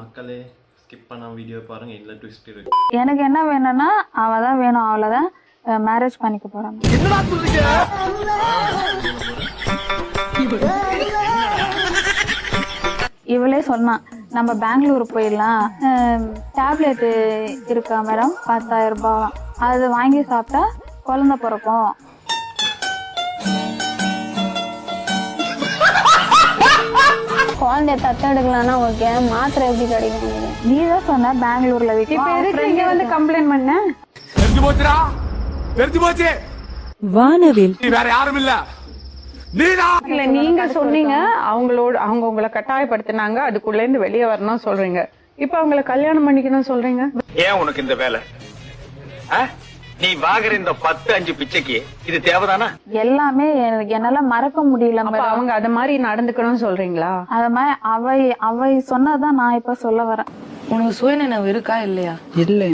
மக்களே ஸ்கிப் பண்ண வீடியோ பாருங்க, இல்ல ட்விஸ்ட் இருக்கு. எனக்கு என்ன வேணும்னா அவ தான் வேணும், அவ்வளவுதான். மேரேஜ் பண்ணிக்க போறாங்க. இவளே சொன்னா நம்ம பெங்களூர் போயிடலாம், டேப்லெட் இருக்கா மேடம், 10,000 ரூபாய், அது வாங்கி சாப்பிட்டா குழந்தை பிறக்கும். குழந்தைய தத்தெடுக்கலாம்னா ஓகே, மாத்திரை எப்படி கிடைக்கும்? நீ தான் சொன்ன பெங்களூர்ல வந்து கம்ப்ளைண்ட் பண்ண வானவில் வேற யாரும் இல்ல, இல்ல நீங்க சொன்னீங்க அவங்களோட, அவங்க உங்களை கட்டாயப்படுத்தினாங்க, அதுக்குள்ள இருந்து வெளியே வரணும் சொல்றீங்க. இப்ப அவங்கள கல்யாணம் பண்ணிக்கணும் சொல்றீங்க. ஏன் உனக்கு இந்த வேலை? நீ வாங்குற இந்த 10-5 பிச்சைக்கு இது தேவைதானா? எல்லாமே என்னால மறக்க முடியல. அவங்க அத மாதிரி நடந்துக்கணும்னு சொல்றீங்களா? அத மாதிரி அவை சொன்னதான் நான் இப்ப சொல்ல வரேன். உனக்கு சுயநினைவு இருக்கா இல்லையா? இல்லை.